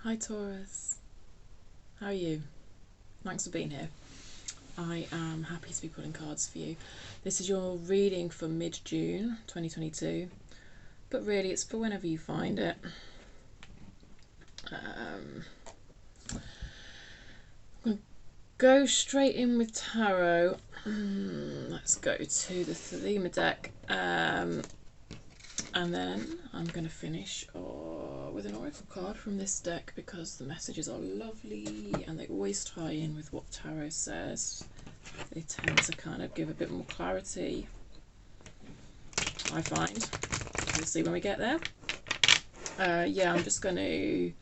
Hi Taurus, how are you? Thanks for being here. I am happy to be pulling cards for you. This is your reading for mid-June 2022, but really it's for whenever you find it. We'll go straight in with tarot. Let's go to the Thema deck, and then I'm going to finish with an oracle card from this deck because the messages are lovely and they always tie in with what tarot says. They tend to kind of give a bit more clarity, I find. We'll see when we get there. Yeah, I'm just going to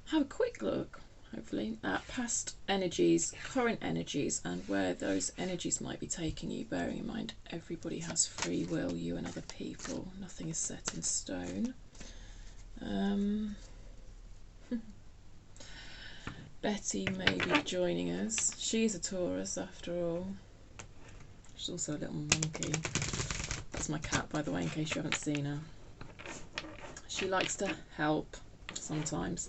have a quick look, hopefully, at past energies, current energies, and where those energies might be taking you, bearing in mind everybody has free will, you and other people. Nothing is set in stone. Betty may be joining us. She's a Taurus after all. She's also a little monkey. That's my cat, by the way, in case you haven't seen her. She likes to help sometimes.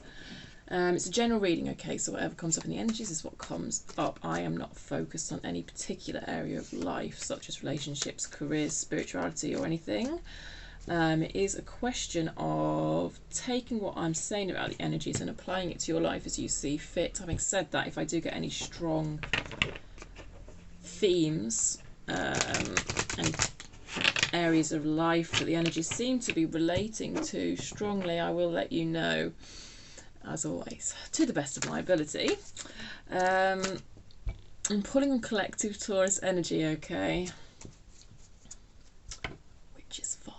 It's a general reading, okay, so whatever comes up in the energies is what comes up. I am not focused on any particular area of life, such as relationships, careers, spirituality, or anything. It is a question of taking what I'm saying about the energies and applying it to your life as you see fit. Having said that, if I do get any strong themes, any areas of life that the energies seem to be relating to strongly, I will let you know, as always, to the best of my ability. I'm pulling on collective Taurus energy, okay, which is fun.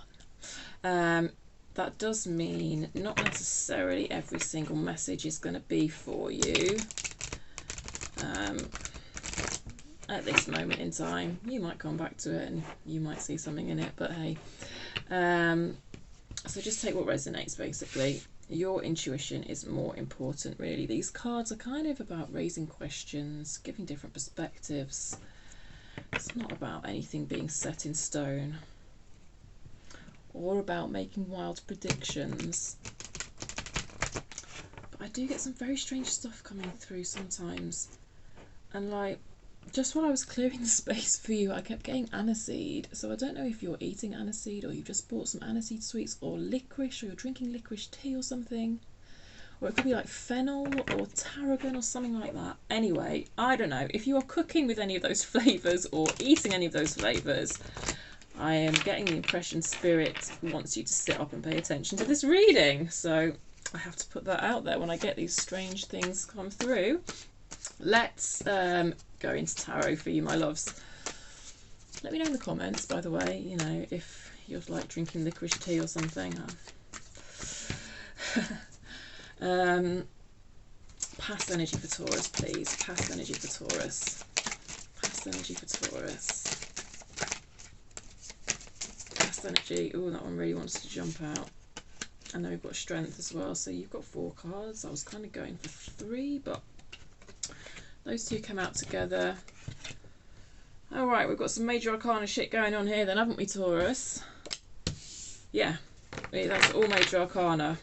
That does mean not necessarily every single message is going to be for you at this moment in time. You might come back to it and you might see something in it, but hey. So just take what resonates, basically. Your intuition is more important, really. These cards are kind of about raising questions, giving different perspectives. It's not about anything being set in stone or about making wild predictions. But I do get some very strange stuff coming through sometimes. And like, just while I was clearing the space for you, I kept getting aniseed. So I don't know if you're eating aniseed or you just bought some aniseed sweets or licorice, or you're drinking licorice tea or something. Or it could be like fennel or tarragon or something like that. Anyway, I don't know. If you are cooking with any of those flavours or eating any of those flavours, I am getting the impression Spirit wants you to sit up and pay attention to this reading. So I have to put that out there when I get these strange things come through. Let's go into tarot for you, my loves. Let me know in the comments, by the way, you know, if you're like drinking licorice tea or something. Past energy for Taurus, please. Past energy for Taurus. Past energy for Taurus. Past energy. Oh, that one really wants to jump out. And then we've got strength as well. So you've got 4 cards. I was kind of going for 3, but those 2 come out together. All right, we've got some major arcana shit going on here then, haven't we, Taurus? Yeah, that's all major arcana.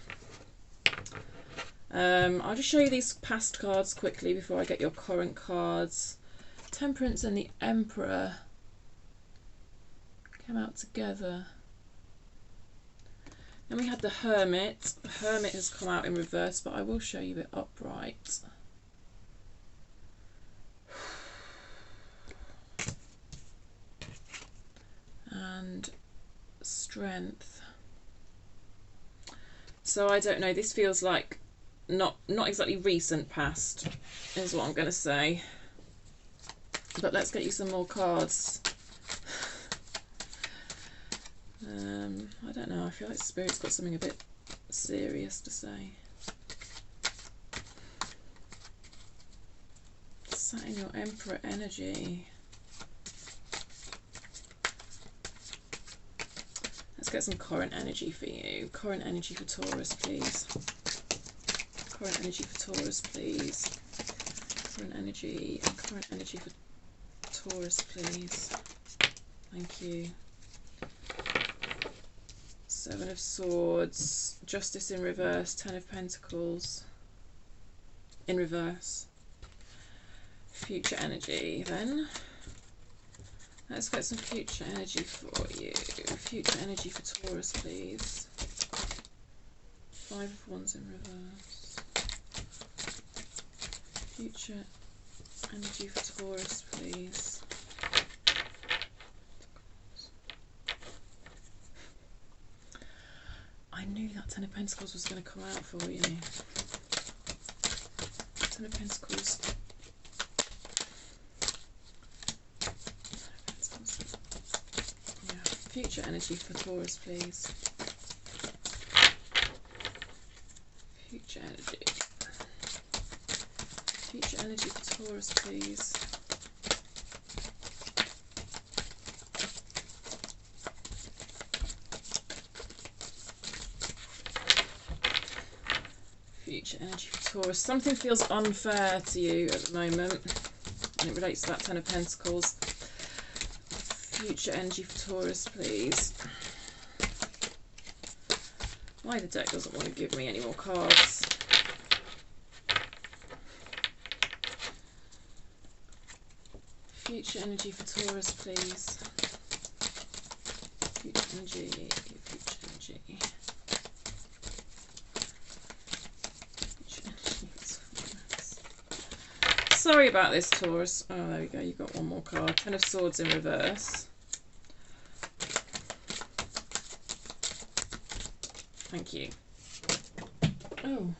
I'll just show you these past cards quickly before I get your current cards. Temperance and the Emperor come out together. Then we had the Hermit. The Hermit has come out in reverse, but I will show you it upright. And Strength. So I don't know, this feels like not exactly recent past is what I'm going to say, but let's get you some more cards. I don't know, I feel like Spirit's got something a bit serious to say. Sat in your Emperor energy. Let's get some current energy for you. Current energy for Taurus, please. Current energy for Taurus, please. Current energy for Taurus, please. Thank you. Seven of Swords, Justice in reverse, Ten of Pentacles in reverse. Future energy then. Let's get some future energy for you. Future energy for Taurus, please. Five of Wands in reverse. Future energy for Taurus, please. I knew that Ten of Pentacles was going to come out for you. Ten of Pentacles. Yeah. Future energy for Taurus, please. Future energy. Future energy for Taurus, please. Future energy for Taurus. Something feels unfair to you at the moment, and it relates to that Ten of Pentacles. Future energy for Taurus, please. Why the deck doesn't want to give me any more cards. Future energy for Taurus, please. Future energy, future energy. Future energy for Taurus. Sorry about this, Taurus. Oh, there we go, you got one more card. Ten of Swords in reverse. Thank you. Oh.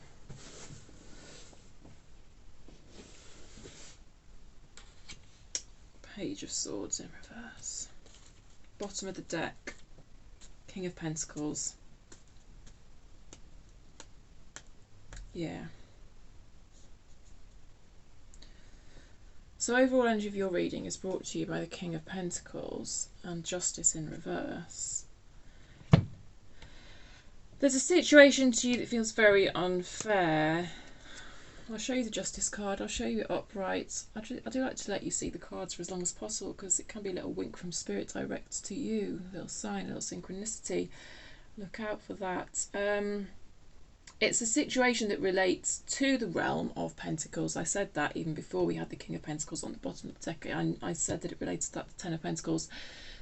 Page of Swords in reverse. Bottom of the deck. King of Pentacles. Yeah. So overall energy of your reading is brought to you by the King of Pentacles and Justice in reverse. There's a situation to you that feels very unfair. I'll show you the Justice card. I'll show you it upright. I do like to let you see the cards for as long as possible because it can be a little wink from Spirit direct to you. A little sign, a little synchronicity. Look out for that. It's a situation that relates to the realm of Pentacles. I said that even before we had the King of Pentacles on the bottom of the deck. I said that it relates to that Ten of Pentacles.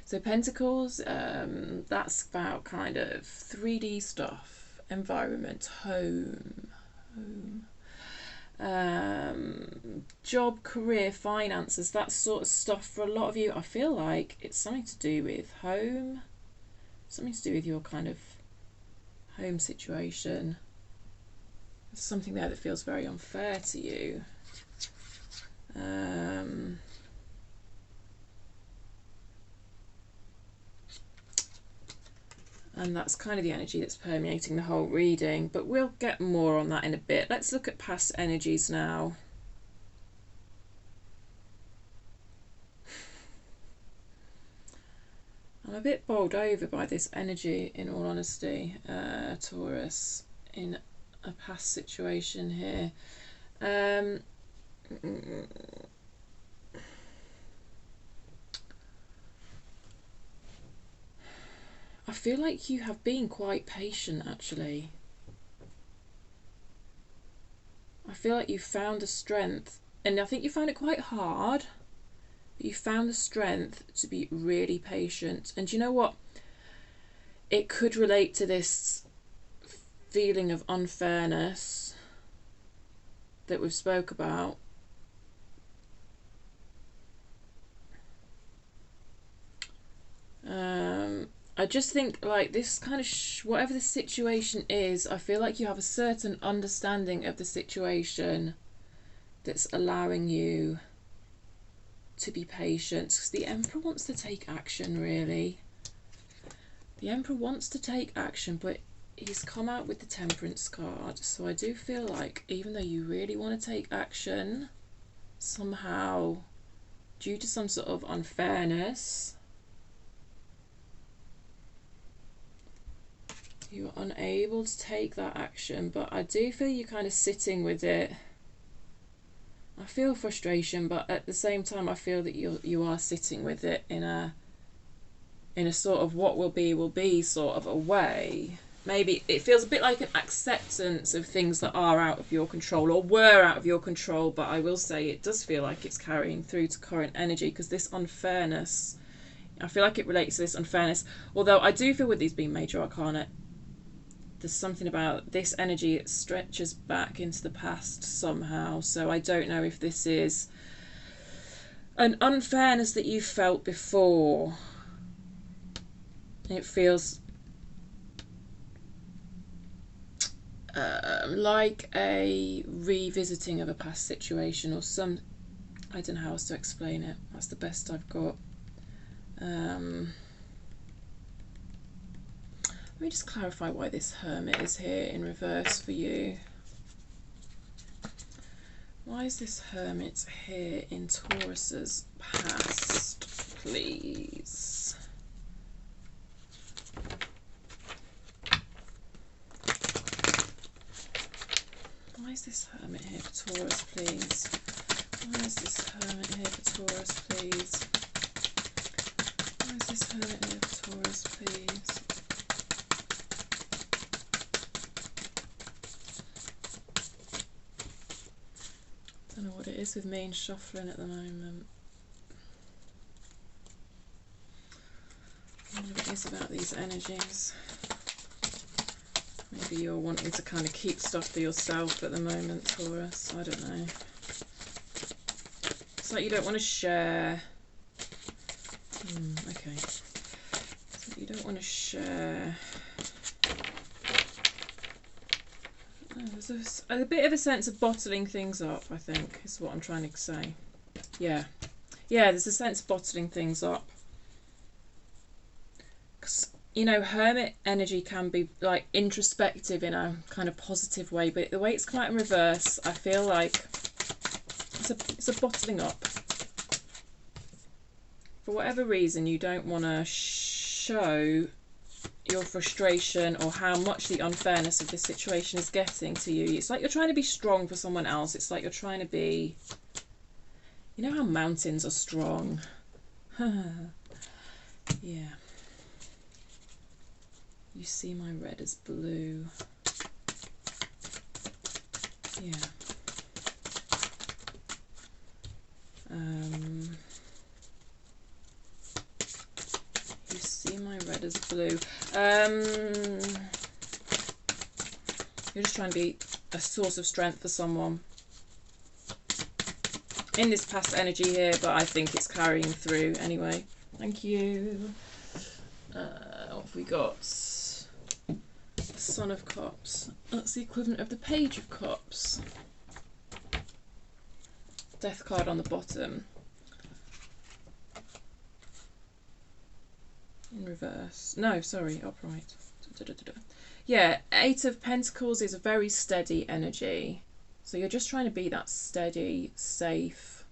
So Pentacles, that's about kind of 3D stuff, environment, home, job, career, finances, that sort of stuff. For a lot of you, I feel like it's something to do with home, something to do with your kind of home situation. There's something there that feels very unfair to you. And that's kind of the energy that's permeating the whole reading, but we'll get more on that in a bit. Let's look at past energies now. I'm a bit bowled over by this energy, in all honesty, Taurus, in a past situation here. I feel like you have been quite patient, actually. I feel like you found the strength, and I think you found it quite hard, but you found the strength to be really patient. And you know what? It could relate to this feeling of unfairness that we've spoke about. I just think like this kind of whatever the situation is, I feel like you have a certain understanding of the situation that's allowing you to be patient, because the Emperor wants to take action, really. The Emperor wants to take action, but he's come out with the Temperance card. So I do feel like even though you really want to take action, somehow due to some sort of unfairness, you're unable to take that action. But I do feel you're kind of sitting with it. I feel frustration, but at the same time I feel that you are sitting with it in a in a sort of what will be sort of a way. Maybe it feels a bit like an acceptance of things that are out of your control or were out of your control, but I will say it does feel like it's carrying through to current energy, because this unfairness, I feel like it relates to this unfairness. Although I do feel with these being major arcana, there's something about this energy, it stretches back into the past somehow. So I don't know if this is an unfairness that you felt before. It feels like a revisiting of a past situation or some, I don't know how else to explain it. That's the best I've got. Let me just clarify why this Hermit is here in reverse for you. Why is this Hermit here in Taurus's past, please? Why is this Hermit here for Taurus, please? Why is this Hermit here for Taurus, please? Why is this Hermit here for Taurus, please? I don't know what it is with me and shuffling at the moment. I wonder what it is about these energies. Maybe you're wanting to kind of keep stuff for yourself at the moment, Taurus. I don't know. It's like you don't want to share. Okay. It's like you don't want to share. There's a bit of a sense of bottling things up, I think, is what I'm trying to say. Yeah. Yeah, there's a sense of bottling things up. Because, you know, Hermit energy can be, like, introspective in a kind of positive way, but the way it's come out in reverse, I feel like it's a bottling up. For whatever reason, you don't want to show your frustration or how much the unfairness of this situation is getting to you. It's like you're trying to be strong for someone else. It's like you're trying to be, you know how mountains are strong. Yeah. You see my red as blue. Yeah. You see my red as blue. You're just trying to be a source of strength for someone in this past energy here, but I think it's carrying through anyway. Thank you. What have we got? Son of Cups. That's the equivalent of the Page of Cups. Death card on the bottom. In reverse. No, sorry, upright. Yeah, Eight of Pentacles is a very steady energy. So you're just trying to be that steady, safe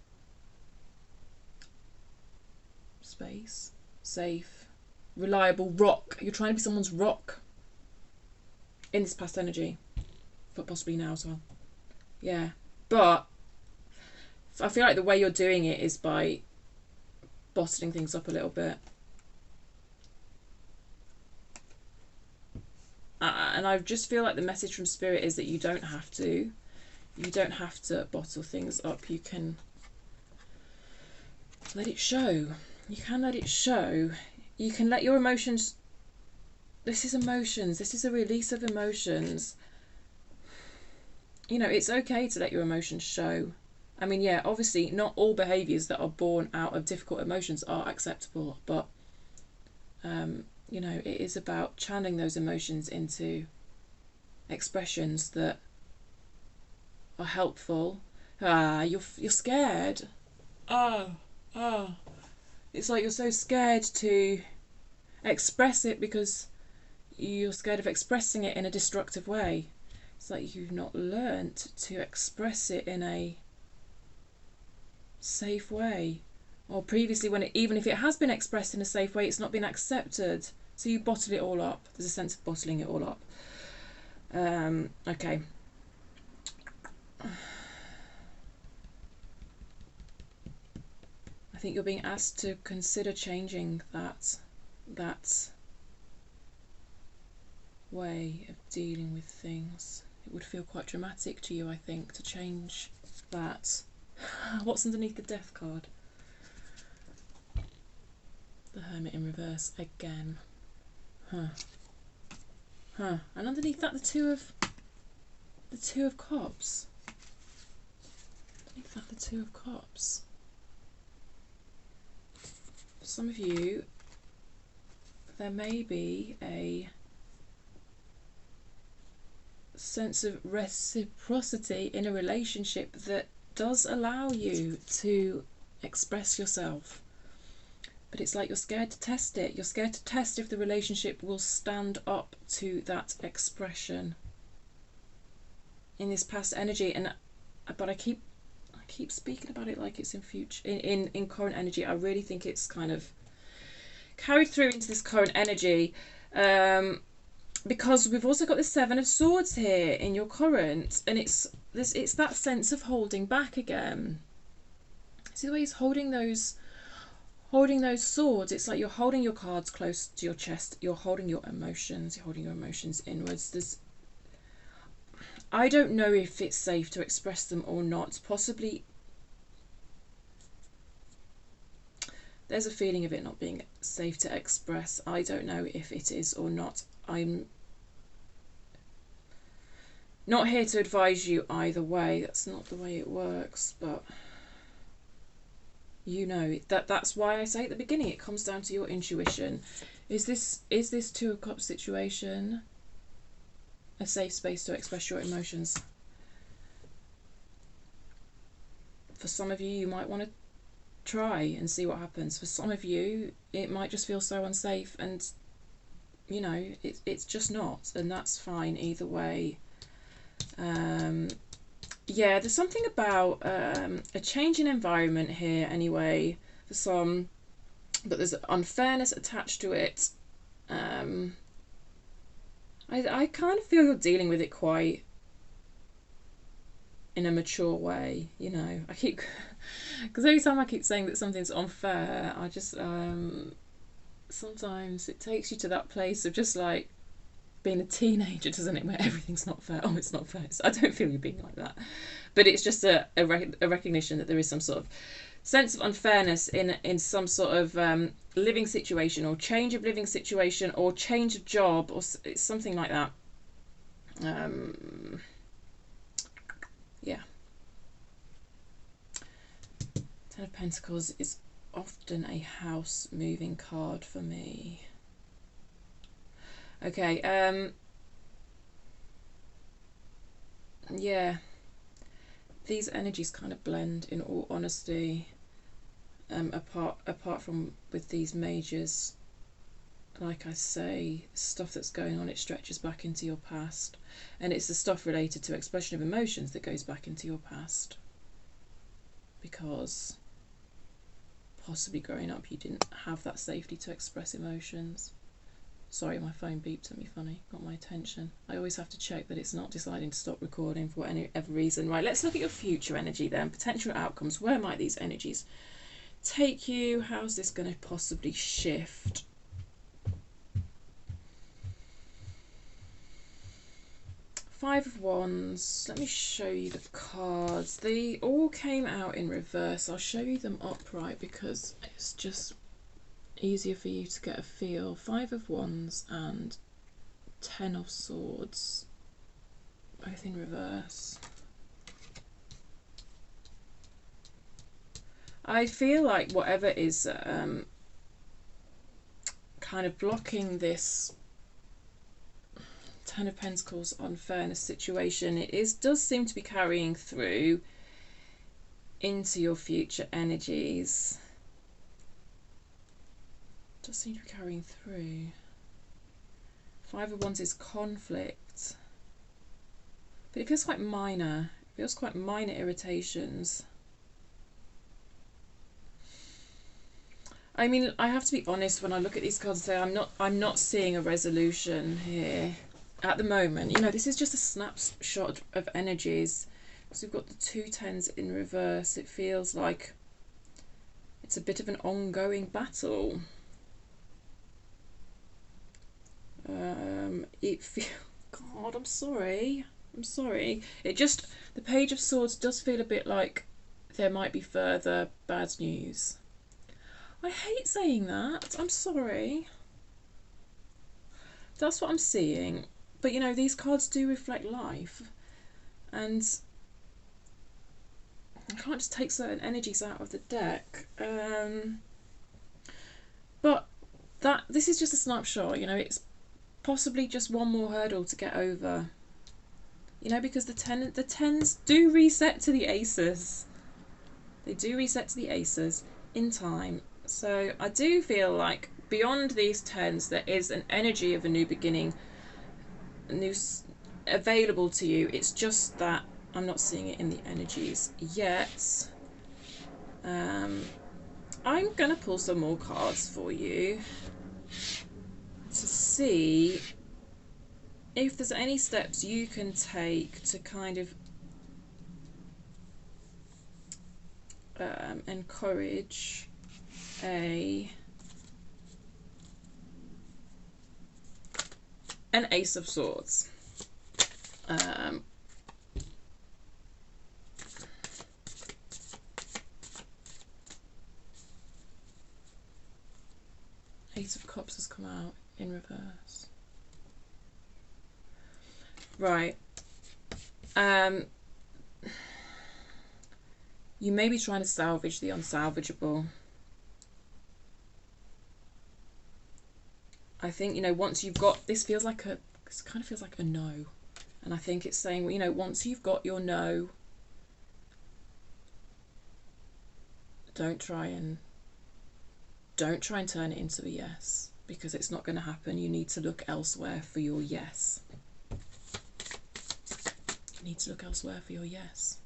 space. Safe, reliable rock. You're trying to be someone's rock in this past energy. But possibly now as well. Yeah. But I feel like the way you're doing it is by bottling things up a little bit. And I just feel like the message from Spirit is that you don't have to. You don't have to bottle things up. You can let it show. You can let it show. You can let your emotions... This is emotions. This is a release of emotions. You know, it's okay to let your emotions show. I mean, yeah, obviously not all behaviours that are born out of difficult emotions are acceptable, but you know, it is about channeling those emotions into expressions that are helpful. You're scared. It's like you're so scared to express it because you're scared of expressing it in a destructive way. It's like you've not learnt to express it in a safe way. Or previously, when even if it has been expressed in a safe way, it's not been accepted. So you bottle it all up. There's a sense of bottling it all up. Okay. I think you're being asked to consider changing that. that way of dealing with things. It would feel quite dramatic to you, I think, to change that. What's underneath the Death card? The Hermit in reverse again. And underneath that, the Two of Cups. Underneath that, the Two of Cups. For some of you, there may be a sense of reciprocity in a relationship that does allow you to express yourself. But it's like you're scared to test it. You're scared to test if the relationship will stand up to that expression in this past energy. But I keep speaking about it like it's in future, in current energy. I really think it's kind of carried through into this current energy, because we've also got the Seven of Swords here in your current, and it's that sense of holding back again. See the way he's holding those swords? It's like you're holding your cards close to your chest. You're holding your emotions. You're holding your emotions inwards. I don't know if it's safe to express them or not. Possibly there's a feeling of it not being safe to express. I don't know if it is or not. I'm not here to advise you either way. That's not the way it works, but you know that's why I say at the beginning it comes down to your intuition. Is this Two of Cups situation a safe space to express your emotions? For some of you, you might want to try and see what happens. For some of you, it might just feel so unsafe, and you know it's just not, and that's fine either way. Yeah, there's something about a change in environment here anyway for some, but there's unfairness attached to it. I kind of feel you're dealing with it quite in a mature way, you know. I keep, because every time I keep saying that something's unfair, I just sometimes it takes you to that place of just like being a teenager, doesn't it, where everything's not fair. Oh, it's not fair. I don't feel you being like that, but it's just a recognition that there is some sort of sense of unfairness in some sort of living situation, or change of living situation, or change of job, or something like that. Yeah. Ten of Pentacles is often a house moving card for me. Okay, yeah, these energies kind of blend, in all honesty, apart from with these majors. Like I say, stuff that's going on, it stretches back into your past, and it's the stuff related to expression of emotions that goes back into your past, because possibly growing up you didn't have that safety to express emotions. Sorry, my phone beeped at me funny, got my attention. I always have to check that it's not deciding to stop recording for whatever reason. Right, let's look at your future energy then. Potential outcomes. Where might these energies take you? How's this going to possibly shift? Five of Wands. Let me show you the cards. They all came out in reverse. I'll show you them upright because it's just easier for you to get a feel. Five of Wands and Ten of Swords, both in reverse. I feel like whatever is kind of blocking this Ten of Pentacles unfairness situation, does seem to be carrying through into your future energies. Does seem to be carrying through. Five of Wands is conflict, but it feels quite minor. It feels quite minor irritations. I mean, I have to be honest when I look at these cards and say I'm not seeing a resolution here at the moment. You know, this is just a snapshot of energies. So we've got the two tens in reverse. It feels like it's a bit of an ongoing battle. It feel God, I'm sorry. I'm sorry. It just, the Page of Swords does feel a bit like there might be further bad news. I hate saying that. I'm sorry. That's what I'm seeing. But you know, these cards do reflect life. And I can't just take certain energies out of the deck. But this is just a snapshot, you know, it's possibly just one more hurdle to get over. You know, because the tens do reset to the aces. They do reset to the aces in time. So I do feel like beyond these tens, there is an energy of a new beginning, available to you. It's just that I'm not seeing it in the energies yet. I'm going to pull some more cards for you to see if there's any steps you can take to kind of encourage an Ace of Swords. Ace of Cups has come out in reverse. Right. You may be trying to salvage the unsalvageable. I think, you know, once you've got, this feels like this kind of feels like a no. And I think it's saying, you know, once you've got your no, don't try and turn it into a yes, because it's not going to happen. You need to look elsewhere for your yes. You need to look elsewhere for your yes.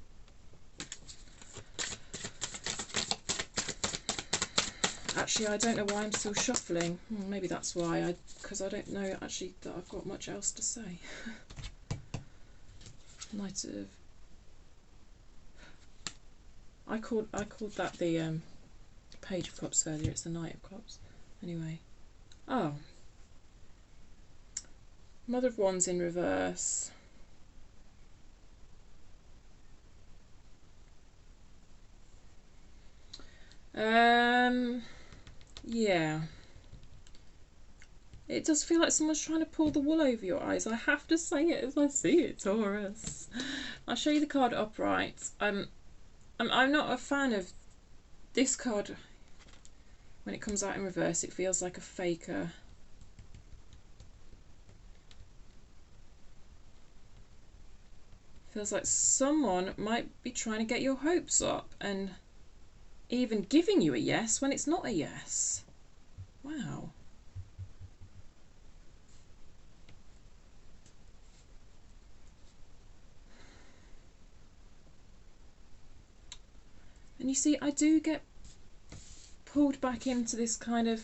Actually, I don't know why I'm still shuffling. Maybe that's why. Because I don't know actually that I've got much else to say. Knight of. I called that the Page of Cups earlier. It's the Knight of Cups. Anyway. Oh. Mother of Wands in reverse. Yeah. It does feel like someone's trying to pull the wool over your eyes. I have to say it as I see it, Taurus. I'll show you the card upright. I'm not a fan of this card. When it comes out in reverse, it feels like a faker. Feels like someone might be trying to get your hopes up and even giving you a yes when it's not a yes. Wow. And you see, I do get pulled back into this kind of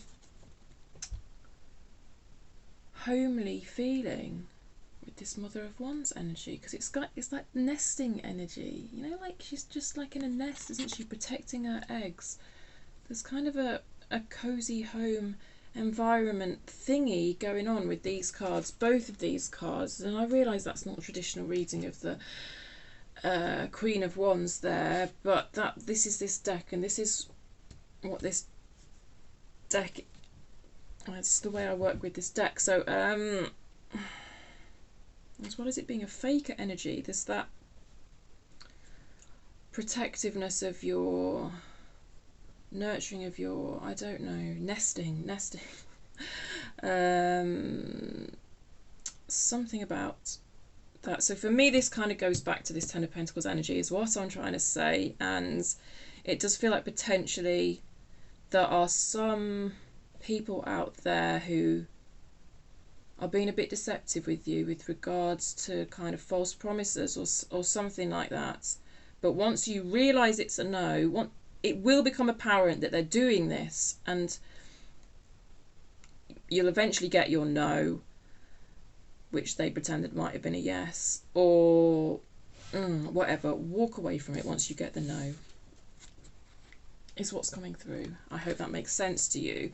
homely feeling with this Mother of Wands energy, because it's like nesting energy, you know, like she's just like in a nest, isn't she, protecting her eggs. There's kind of a cozy home environment thingy going on with these cards, both of these cards. And I realise that's not a traditional reading of the Queen of Wands there, but this is this deck, and this is what this deck, it's the way I work with this deck. So as well as it being a faker energy, there's that protectiveness of your nurturing of your, I don't know, nesting something about that. So for me, this kind of goes back to this Ten of Pentacles energy is what I'm trying to say. And it does feel like potentially there are some people out there who are being a bit deceptive with you with regards to kind of false promises or something like that. But once you realise it's a no, it will become apparent that they're doing this, and you'll eventually get your no, which they pretended might have been a yes, or whatever. Walk away from it once you get the no, is what's coming through. I hope that makes sense to you.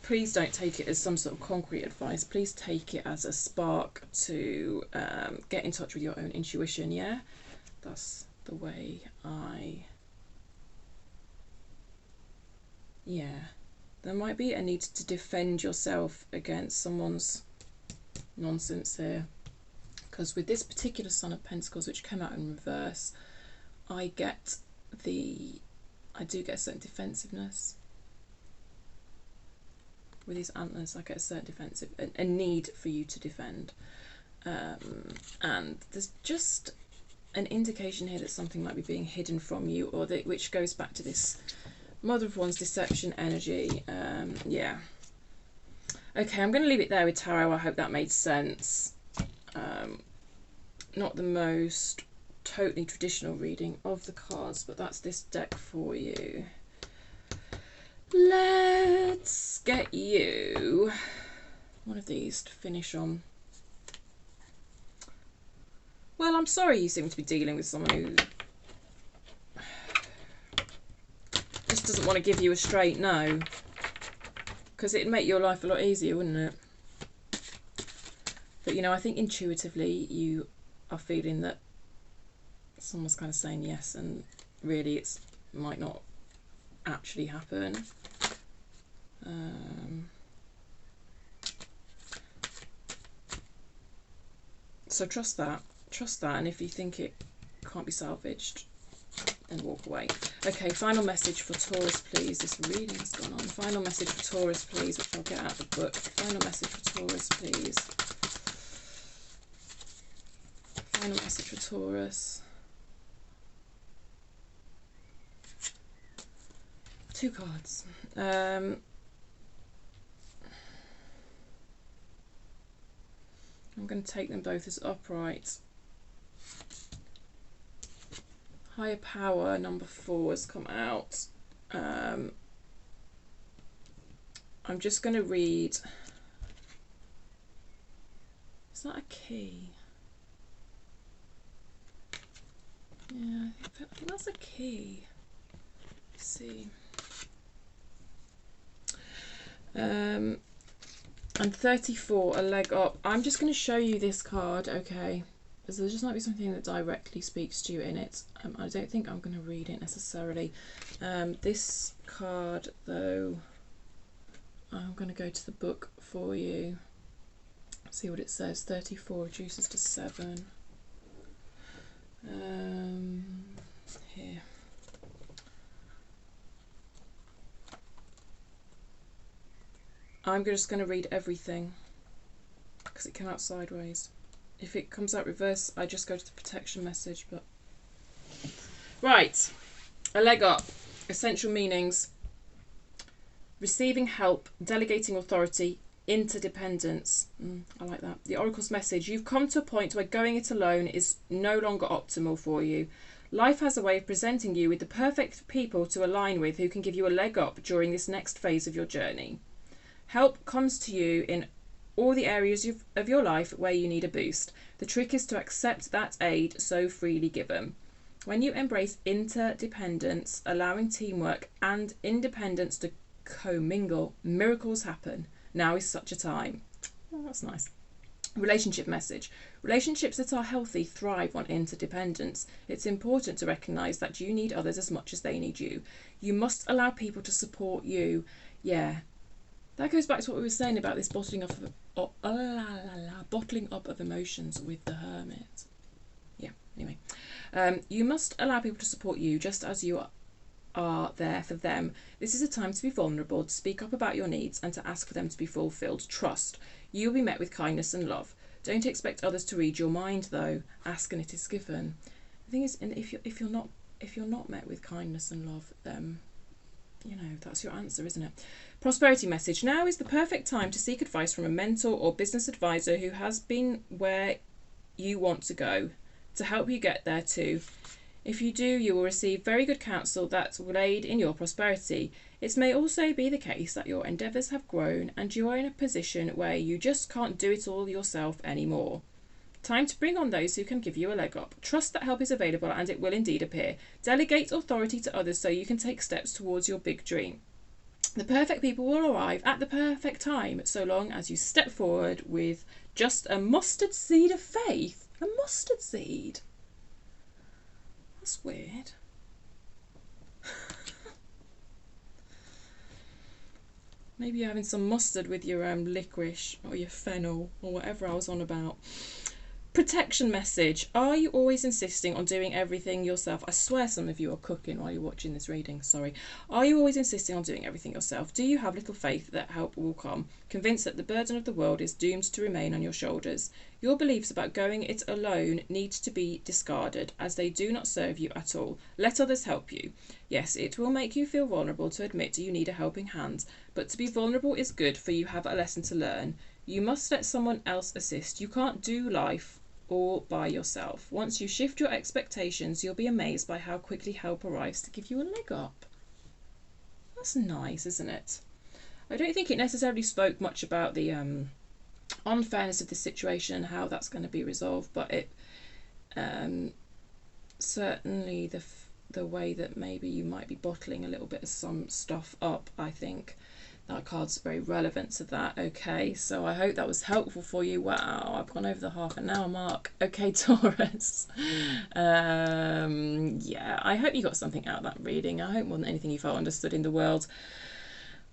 please don't take it as some sort of concrete advice. Please take it as a spark to get in touch with your own intuition. Yeah, that's the way yeah, there might be a need to defend yourself against someone's nonsense here, because with this particular Son of Pentacles, which came out in reverse, I do get a certain defensiveness. With these antlers, I get a certain defensive, a need for you to defend. And there's just an indication here that something might be being hidden from you, or that, which goes back to this Mother of Wands deception energy. Yeah. Okay, I'm going to leave it there with tarot. I hope that made sense. Not the most totally traditional reading of the cards, but that's this deck for you. Let's get you one of these to finish on. Well, I'm sorry you seem to be dealing with someone who just doesn't want to give you a straight no, because it'd make your life a lot easier, wouldn't it? But you know, I think intuitively you are feeling that someone's kind of saying yes, and really it might not actually happen. So trust that, and if you think it can't be salvaged, then walk away. Okay, final message for Taurus, please. This reading has gone on. Final message for Taurus, please, which I'll get out of the book. Final message for Taurus, please. Final message for Taurus. 2 cards. I'm going to take them both as upright. Higher Power, number 4 has come out. I'm just going to read. Is that a key? Yeah, I think that's a key. Let's see. And 34, a leg up. I'm just going to show you this card, okay? Because there just might be something that directly speaks to you in it. I don't think I'm going to read it necessarily. This card, though, I'm going to go to the book for you. See what it says. 34 reduces to 7. Here. I'm just going to read everything because it came out sideways. If it comes out reverse, I just go to the protection message. But right, a leg up. Essential meanings: receiving help, delegating authority, interdependence. I like that. The Oracle's message: you've come to a point where going it alone is no longer optimal for you. Life has a way of presenting you with the perfect people to align with who can give you a leg up during this next phase of your journey. Help comes to you in all the areas of your life where you need a boost. The trick is to accept that aid so freely given. When you embrace interdependence, allowing teamwork and independence to commingle, miracles happen. Now is such a time. Oh, that's nice. Relationship message: relationships that are healthy thrive on interdependence. It's important to recognise that you need others as much as they need you. You must allow people to support you. Yeah. That goes back to what we were saying about this bottling up of emotions with the Hermit. Yeah, anyway. You must allow people to support you just as you are there for them. This is a time to be vulnerable, to speak up about your needs and to ask for them to be fulfilled. Trust. You will be met with kindness and love. Don't expect others to read your mind, though. Ask and it is given. The thing is, if you're not met with kindness and love, then you know that's your answer, isn't it? Prosperity message: now is the perfect time to seek advice from a mentor or business advisor who has been where you want to go to help you get there too. If you do, you will receive very good counsel that will aid in your prosperity. It may also be the case that your endeavours have grown and you are in a position where you just can't do it all yourself anymore. Time to bring on those who can give you a leg up. Trust that help is available and it will indeed appear. Delegate authority to others so you can take steps towards your big dream. The perfect people will arrive at the perfect time, so long as you step forward with just a mustard seed of faith. A mustard seed? That's weird. Maybe you're having some mustard with your licorice or your fennel or whatever I was on about. Protection message. Are you always insisting on doing everything yourself? I swear some of you are cooking while you're watching this reading, sorry. Are you always insisting on doing everything yourself? Do you have little faith that help will come? Convinced that the burden of the world is doomed to remain on your shoulders? Your beliefs about going it alone need to be discarded, as they do not serve you at all. Let others help you. Yes, it will make you feel vulnerable to admit you need a helping hand, but to be vulnerable is good, for you have a lesson to learn. You must let someone else assist. You can't do life all by yourself. Once you shift your expectations, you'll be amazed by how quickly help arrives to give you a leg up. That's nice, isn't it? I don't think it necessarily spoke much about the unfairness of the situation and how that's going to be resolved, but it certainly the way that maybe you might be bottling a little bit of some stuff up, I think that card's very relevant to that. Okay, so I hope that was helpful for you. Wow, I've gone over the half an hour mark. Okay, Taurus. Yeah, I hope you got something out of that reading. I hope more than anything you felt understood in the world.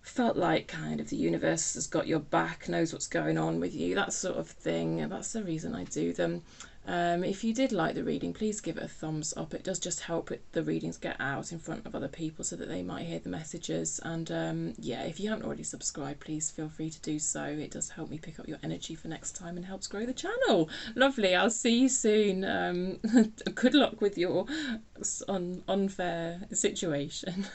Felt like kind of the universe has got your back, knows what's going on with you, that sort of thing. And that's the reason I do them. If you did like the reading, please give it a thumbs up. It does just help the readings get out in front of other people so that they might hear the messages. And yeah, if you haven't already subscribed, please feel free to do so. It does help me pick up your energy for next time and helps grow the channel. Lovely, I'll see you soon. Good luck with your unfair situation.